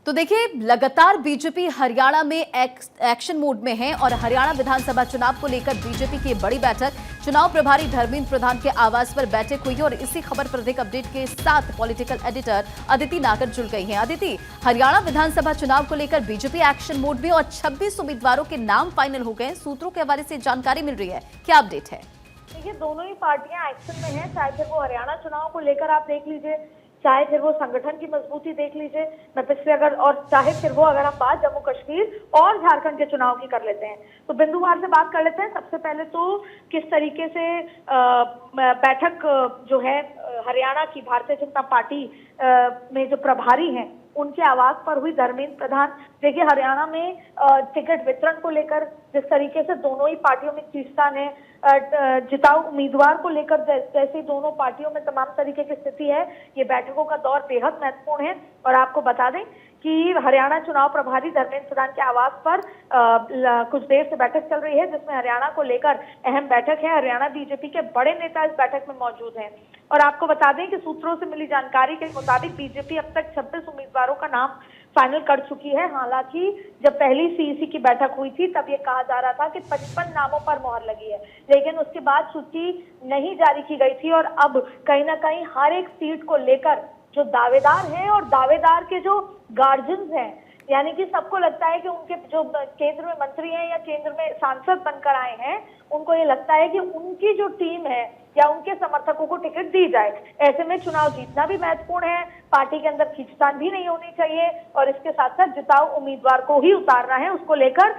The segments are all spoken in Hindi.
तो देखिए, लगातार बीजेपी हरियाणा में एक्शन मोड में है और हरियाणा विधानसभा चुनाव को लेकर बीजेपी की बड़ी बैठक, चुनाव प्रभारी धर्मेंद्र प्रधान के आवास पर बैठक हुई और इसी खबर पर अधिक अपडेट के साथ पॉलिटिकल एडिटर अदिति नागर जुड़ गई हैं। अदिति, हरियाणा विधानसभा चुनाव को लेकर बीजेपी एक्शन मोड में और 26 उम्मीदवारों के नाम फाइनल हो गए। सूत्रों के हवाले से जानकारी मिल रही है, क्या अपडेट है? देखिए, दोनों ही पार्टियां एक्शन में हैं, चाहे फिर वो हरियाणा चुनाव को लेकर आप देख लीजिए, चाहे फिर वो संगठन की मजबूती देख लीजिए, मैं पिछले और चाहे फिर वो अगर हम बात जम्मू कश्मीर और झारखंड के चुनाव की कर लेते हैं, तो बिंदुवार से बात कर लेते हैं। सबसे पहले तो किस तरीके से बैठक जो है हरियाणा की भारतीय जनता पार्टी में जो प्रभारी हैं उनके आवास पर हुई। धर्मेंद्र प्रधान, देखिए हरियाणा में टिकट वितरण को लेकर जिस तरीके से दोनों ही पार्टियों में खींचतान है, जिताऊ उम्मीदवार को लेकर जैसे दोनों पार्टियों में तमाम तरीके की स्थिति है, ये बैठकों का दौर बेहद महत्वपूर्ण है। और आपको बता दें कि हरियाणा चुनाव प्रभारी धर्मेंद्र प्रधान के आवास पर कुछ देर से बैठक चल रही है, जिसमें हरियाणा को लेकर अहम बैठक है। हरियाणा बीजेपी के बड़े नेता इस बैठक में मौजूद हैं और आपको बता दें कि सूत्रों से मिली जानकारी के मुताबिक बीजेपी अब तक 26 उम्मीदवारों का नाम फाइनल कर चुकी है। हालांकि जब पहली सीईसी की बैठक हुई थी तब ये कहा जा रहा था कि 55 नामों पर मोहर लगी है, लेकिन उसके बाद सूची नहीं जारी की गई थी और अब कहीं ना कहीं हर एक सीट को लेकर जो दावेदार हैं और दावेदार के जो गार्जियंस हैं, यानी कि सबको लगता है कि उनके जो केंद्र में मंत्री हैं या केंद्र में सांसद बनकर आए हैं, उनको ये लगता है कि उनकी जो टीम है या उनके समर्थकों को टिकट दी जाए। ऐसे में चुनाव जीतना भी महत्वपूर्ण है, पार्टी के अंदर खींचतान भी नहीं होनी चाहिए और इसके साथ साथ जिताऊ उम्मीदवार को ही उतारना है। उसको लेकर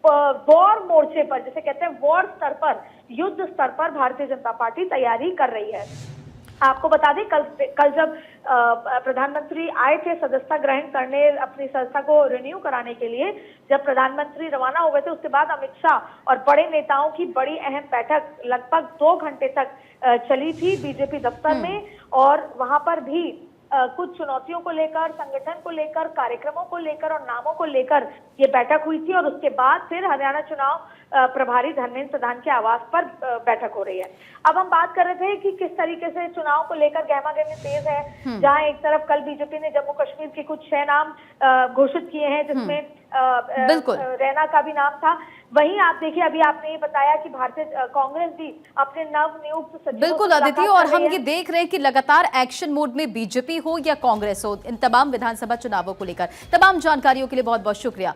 वॉर मोर्चे पर, जिसे कहते हैं वॉर स्तर पर, युद्ध स्तर पर भारतीय जनता पार्टी तैयारी कर रही है। आपको बता दें, कल जब प्रधानमंत्री आए थे सदस्यता ग्रहण करने, अपनी संस्था को रिन्यू कराने के लिए, जब प्रधानमंत्री रवाना हो गए थे, उसके बाद अमित शाह और बड़े नेताओं की बड़ी अहम बैठक लगभग 2 घंटे तक चली थी बीजेपी दफ्तर में। और वहां पर भी कुछ चुनौतियों को लेकर, संगठन को लेकर, कार्यक्रमों को लेकर और नामों को लेकर ये बैठक हुई थी और उसके बाद फिर हरियाणा चुनाव प्रभारी धर्मेंद्र प्रधान के आवास पर बैठक हो रही है। अब हम बात कर रहे थे कि किस तरीके से चुनाव को लेकर गहमागहमी तेज है, जहां एक तरफ कल बीजेपी ने जम्मू कश्मीर के कुछ 6 नाम घोषित किए हैं, जिसमें रैना का भी नाम था। वहीं आप देखिए, अभी आपने ये बताया कि भारतीय कांग्रेस भी अपने नव नियुक्त सचिवों, बिल्कुल अदिति, और हम ये देख रहे हैं कि लगातार एक्शन मोड में बीजेपी हो या कांग्रेस हो, इन तमाम विधानसभा चुनावों को लेकर। तमाम जानकारियों के लिए बहुत बहुत शुक्रिया।